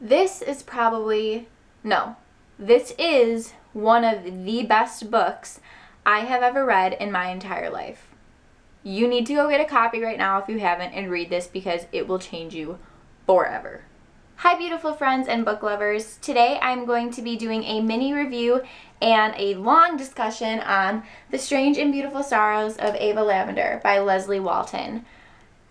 This is probably, no, this is one of the best books I have ever read in my entire life. You need to go get a copy right now if you haven't and read this because it will change you forever. Hi beautiful friends and book lovers. Today I'm going to be doing a mini review and a long discussion on The Strange and Beautiful Sorrows of Ava Lavender by Leslye Walton.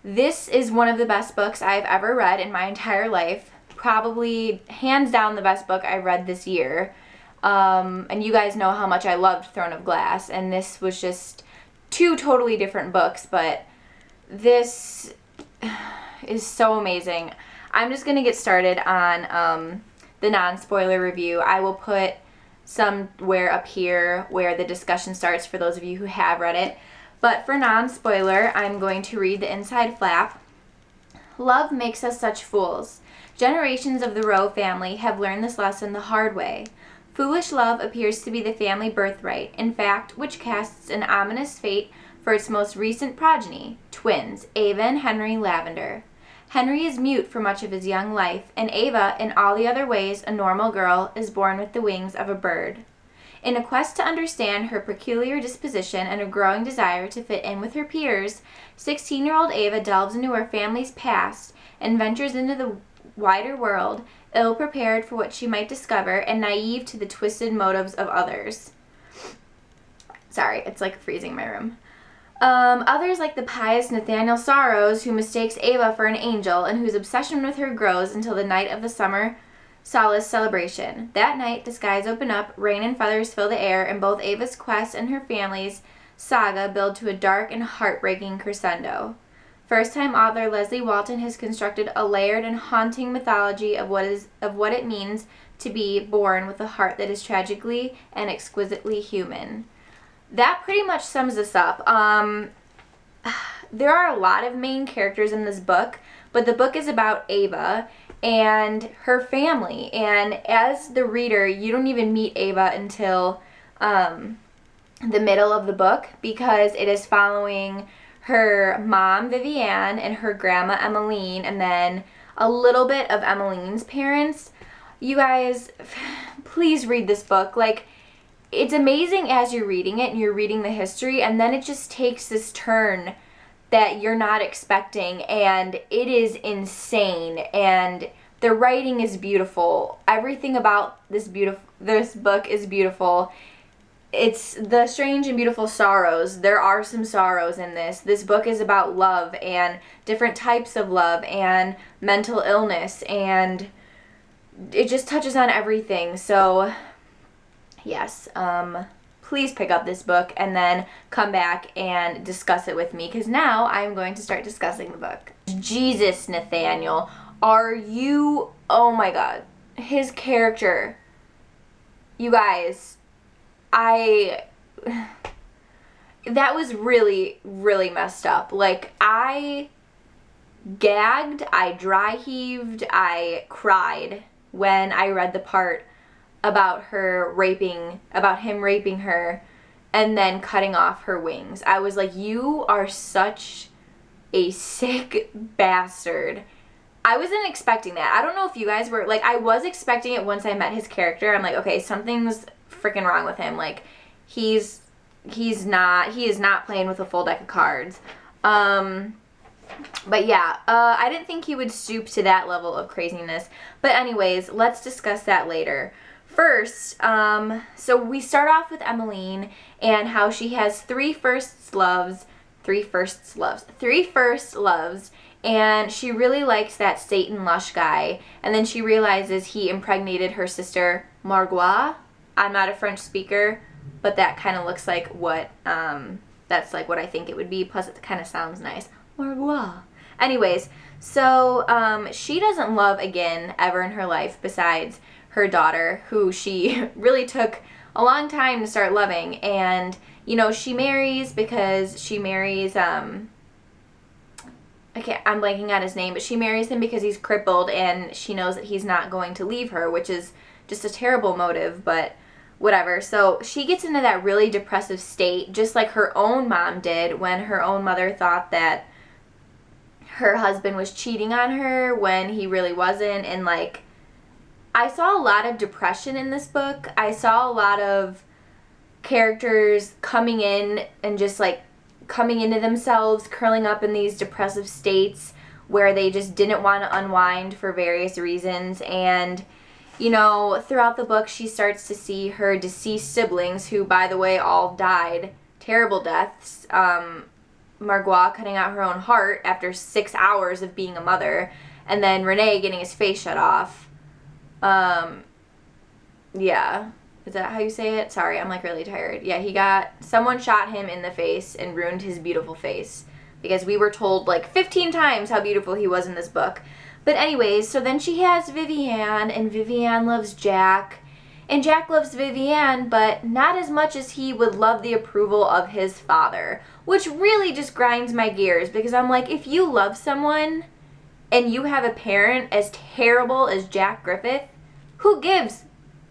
This is one of the best books I've ever read in my entire life. Probably hands down the best book I've read this year. And you guys know how much I loved Throne of Glass, and this was just two totally different books, but this is so amazing. I'm just going to get started on the non-spoiler review. I will put somewhere up here where the discussion starts for those of you who have read it. But for non-spoiler, I'm going to read the inside flap. Love makes us such fools. Generations of the Rowe family have learned this lesson the hard way. Foolish love appears to be the family birthright, in fact, which casts an ominous fate for its most recent progeny, twins, Ava and Henry Lavender. Henry is mute for much of his young life, and Ava, in all the other ways a normal girl, is born with the wings of a bird. In a quest to understand her peculiar disposition and a growing desire to fit in with her peers, 16-year-old Ava delves into her family's past and ventures into the wider world, ill-prepared for what she might discover and naive to the twisted motives of others. Sorry, it's like freezing my room. Others, like the pious Nathaniel Sorrows, who mistakes Ava for an angel and whose obsession with her grows until the night of the summer solace celebration. That night, the skies open up, rain and feathers fill the air, and both Ava's quest and her family's saga build to a dark and heartbreaking crescendo. First-time author Leslye Walton has constructed a layered and haunting mythology of what it means to be born with a heart that is tragically and exquisitely human. That pretty much sums this up. There are a lot of main characters in this book, but the book is about Ava and her family. And as the reader, you don't even meet Ava until the middle of the book because it is following her mom, Vivienne, and her grandma, Emmeline, and then a little bit of Emmeline's parents. You guys, please read this book. Like, it's amazing as you're reading it and you're reading the history, and then it just takes this turn that you're not expecting, and it is insane, and the writing is beautiful. Everything about this book is beautiful. It's The Strange and Beautiful Sorrows. There are some sorrows in this. This book is about love and different types of love and mental illness, and it just touches on everything. So, yes, please pick up this book and then come back and discuss it with me, because now I'm going to start discussing the book. Jesus, Nathaniel, are you... Oh my god. His character. You guys... that was really, really messed up. Like, I gagged, I dry heaved, I cried when I read the part about him raping her and then cutting off her wings. I was like, you are such a sick bastard. I wasn't expecting that. I don't know if you guys were, like, I was expecting it once I met his character. I'm like, okay, something's freaking wrong with him. Like, he is not playing with a full deck of cards. But yeah, I didn't think he would stoop to that level of craziness. But anyways, let's discuss that later. First, so we start off with Emmeline and how she has three first loves, and she really likes that Satan Lush guy, and then she realizes he impregnated her sister Margot. I'm not a French speaker, but that kind of looks like what, that's like what I think it would be, plus it kind of sounds nice. Margot. Anyways, so she doesn't love again ever in her life besides her daughter, who she really took a long time to start loving. And, you know, she marries because she marries, I'm blanking on his name, but she marries him because he's crippled and she knows that he's not going to leave her, which is just a terrible motive, but whatever. So she gets into that really depressive state, just like her own mom did when her own mother thought that her husband was cheating on her when he really wasn't, and like I saw a lot of depression in this book. I saw a lot of characters coming in and just like coming into themselves, curling up in these depressive states where they just didn't want to unwind for various reasons. And, you know, throughout the book, she starts to see her deceased siblings, who, by the way, all died terrible deaths. Margois cutting out her own heart after 6 hours of being a mother, and then Renee getting his face shut off. Yeah. Is that how you say it? Sorry, I'm like really tired. Yeah, someone shot him in the face and ruined his beautiful face, because we were told like 15 times how beautiful he was in this book. But anyways, so then she has Vivienne, and Vivienne loves Jack, and Jack loves Vivienne, but not as much as he would love the approval of his father, which really just grinds my gears, because I'm like, if you love someone and you have a parent as terrible as Jack Griffith, who gives?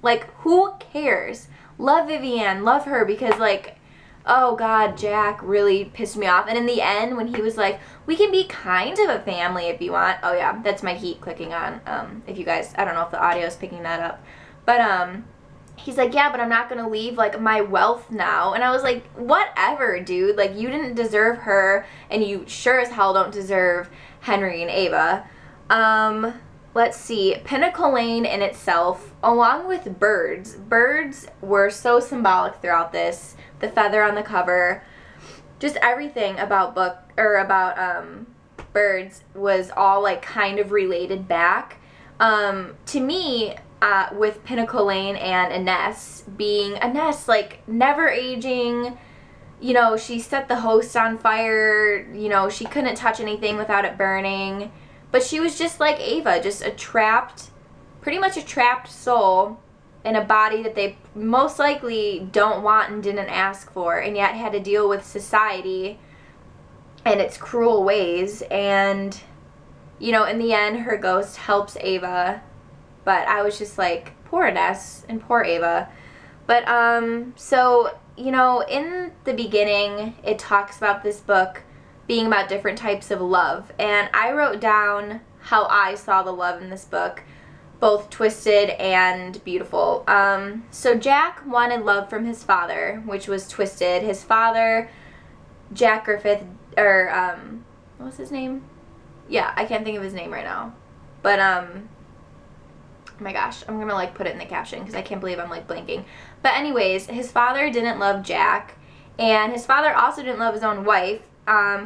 Like, who cares? Love Vivienne, love her, because, like, oh, God, Jack really pissed me off. And in the end, when he was like, we can be kind of a family if you want. Oh, yeah, that's my heat clicking on. If you guys, I don't know if the audio is picking that up. But, he's like, yeah, but I'm not going to leave, like, my wealth now. And I was like, whatever, dude. Like, you didn't deserve her, and you sure as hell don't deserve Henry and Ava. Let's see, Pinnacle Lane in itself, along with birds. Birds were so symbolic throughout this. The feather on the cover, just everything about birds was all like kind of related back. To me, with Pinnacle Lane and Ines being like never aging. You know, she set the host on fire. You know, she couldn't touch anything without it burning. But she was just like Ava, just pretty much a trapped soul in a body that they most likely don't want and didn't ask for, and yet had to deal with society and its cruel ways. And, you know, in the end, her ghost helps Ava. But I was just like, poor Ines and poor Ava. But, so, you know, in the beginning, it talks about this book being about different types of love, and I wrote down how I saw the love in this book, both twisted and beautiful. So Jack wanted love from his father, which was twisted. His father, Jack Griffith, or what was his name? Yeah, I can't think of his name right now, but oh my gosh, I'm gonna like put it in the caption because I can't believe I'm like blanking. But anyways, his father didn't love Jack, and his father also didn't love his own wife.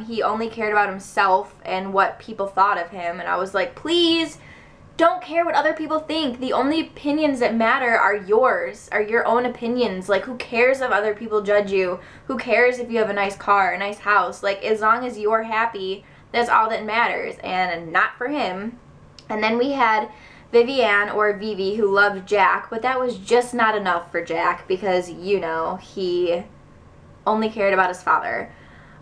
He only cared about himself and what people thought of him. And I was like, please don't care what other people think. The only opinions that matter are yours, are your own opinions. Like, who cares if other people judge you? Who cares if you have a nice car, a nice house? Like, as long as you're happy, that's all that matters. And not for him. And then we had Vivienne, or Vivi, who loved Jack, but that was just not enough for Jack, because, you know, he only cared about his father.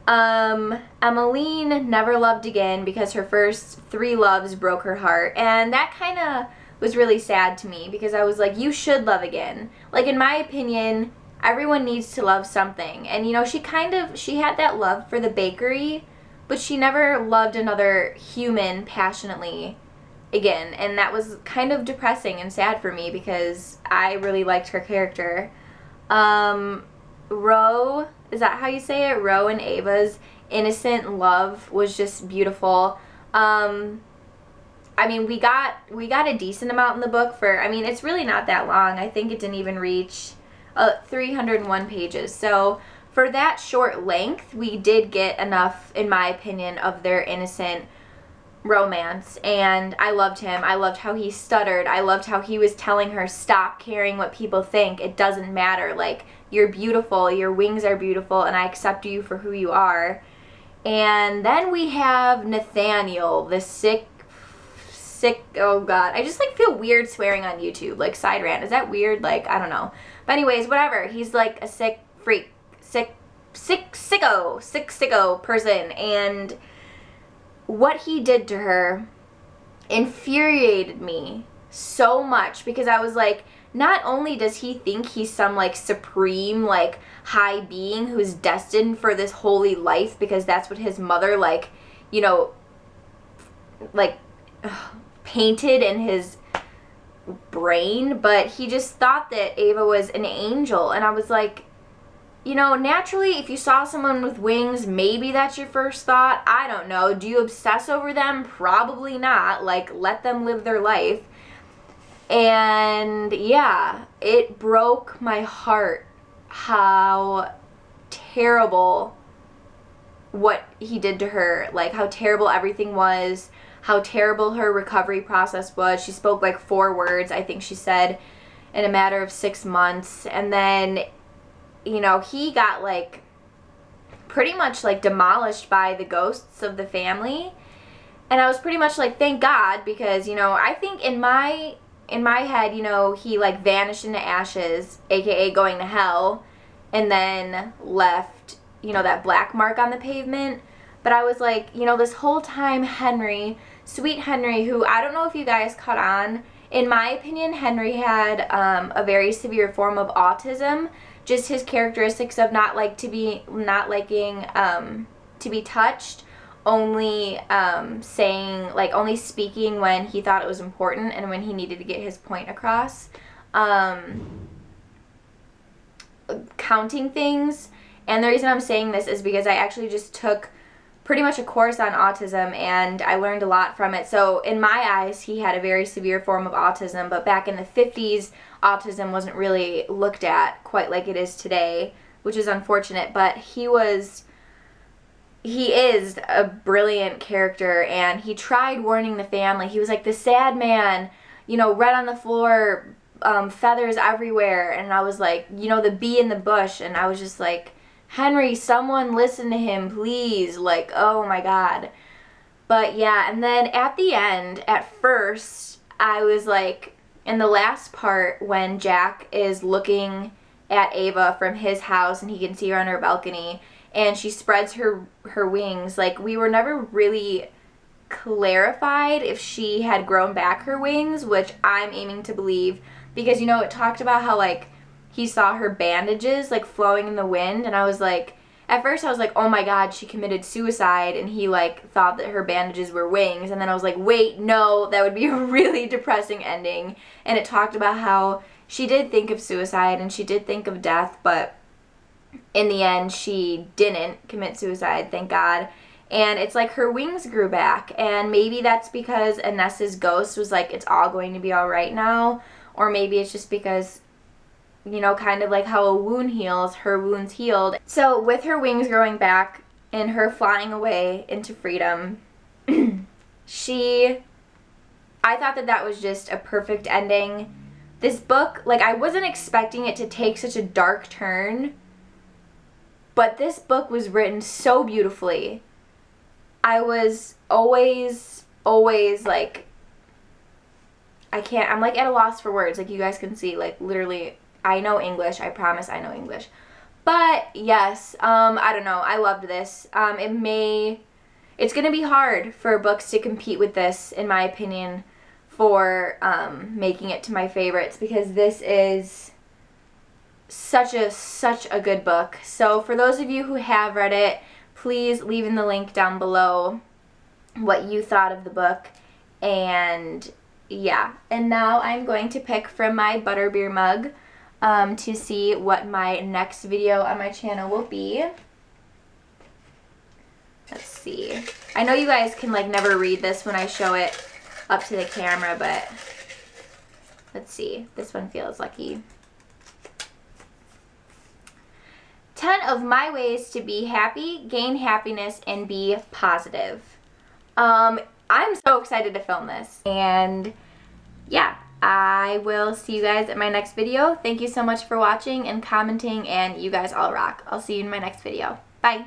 Emmeline never loved again because her first 3 loves broke her heart, and that kind of was really sad to me, because I was like, you should love again. Like, in my opinion, everyone needs to love something. And, you know, she had that love for the bakery, but she never loved another human passionately again, and that was kind of depressing and sad for me, because I really liked her character. Ro, is that how you say it? Ro and Ava's innocent love was just beautiful. I mean, we got a decent amount in the book for, I mean, it's really not that long. I think it didn't even reach 301 pages. So for that short length, we did get enough, in my opinion, of their innocent romance. And I loved him. I loved how he stuttered. I loved how he was telling her, stop caring what people think. It doesn't matter. Like, you're beautiful, your wings are beautiful, and I accept you for who you are. And then we have Nathaniel, the sick, oh God. I just like feel weird swearing on YouTube, like side rant. Is that weird? Like, I don't know. But anyways, whatever. He's like a sick freak, sicko person. And what he did to her infuriated me so much, because I was like, not only does he think he's some like supreme like high being who's destined for this holy life because that's what his mother like, you know, like painted in his brain, but he just thought that Ava was an angel. And I was like, you know, naturally, if you saw someone with wings, maybe that's your first thought. I don't know. Do you obsess over them? Probably not. Like, let them live their life. And yeah, it broke my heart how terrible what he did to her. Like, how terrible everything was. How terrible her recovery process was. She spoke like 4 words, I think she said, in a matter of 6 months. And then, you know, he got like pretty much like demolished by the ghosts of the family. And I was pretty much like, thank God, because, you know, I think in my head, you know, he like vanished into ashes, aka going to hell, and then left, you know, that black mark on the pavement. But I was like, you know, this whole time Henry, sweet Henry, who I don't know if you guys caught on, in my opinion, Henry had a very severe form of autism. Just his characteristics of not liking to be touched, only saying, like, only speaking when he thought it was important and when he needed to get his point across, counting things. And the reason I'm saying this is because I actually just took pretty much a course on autism, and I learned a lot from it. So in my eyes, he had a very severe form of autism, but back in the 50s, autism wasn't really looked at quite like it is today, which is unfortunate. But he is a brilliant character, and he tried warning the family. He was like the sad man, you know, red on the floor, feathers everywhere. And I was like, you know, the bee in the bush. And I was just like, Henry, someone listen to him, please. Like, oh my God. But yeah, and then at the end, at first, I was like, in the last part when Jack is looking at Ava from his house and he can see her on her balcony and she spreads her wings, like, we were never really clarified if she had grown back her wings, which I'm aiming to believe, because, you know, it talked about how, like, he saw her bandages, like, flowing in the wind, and I was like, at first I was like, oh my God, she committed suicide, and he, like, thought that her bandages were wings, and then I was like, wait, no, that would be a really depressing ending. And it talked about how she did think of suicide, and she did think of death, but in the end, she didn't commit suicide, thank God. And it's like her wings grew back, and maybe that's because Inessa's ghost was like, it's all going to be all right now, or maybe it's just because, you know, kind of like how a wound heals, her wounds healed. So with her wings growing back and her flying away into freedom, I thought that was just a perfect ending. This book, like, I wasn't expecting it to take such a dark turn, but this book was written so beautifully. I was always like, I'm like at a loss for words, like you guys can see, like, literally, I know English, I promise I know English. But yes, I don't know, I loved this. It's gonna be hard for books to compete with this, in my opinion, for making it to my favorites, because this is such a good book. So for those of you who have read it, please leave in the link down below what you thought of the book. And yeah, and now I'm going to pick from my butterbeer mug to see what my next video on my channel will be. Let's see. I know you guys can, like, never read this when I show it up to the camera, but let's see. This one feels lucky. 10 of my ways to be happy, gain happiness, and be positive. I'm so excited to film this. And yeah, I will see you guys at my next video. Thank you so much for watching and commenting, and you guys all rock. I'll see you in my next video. Bye.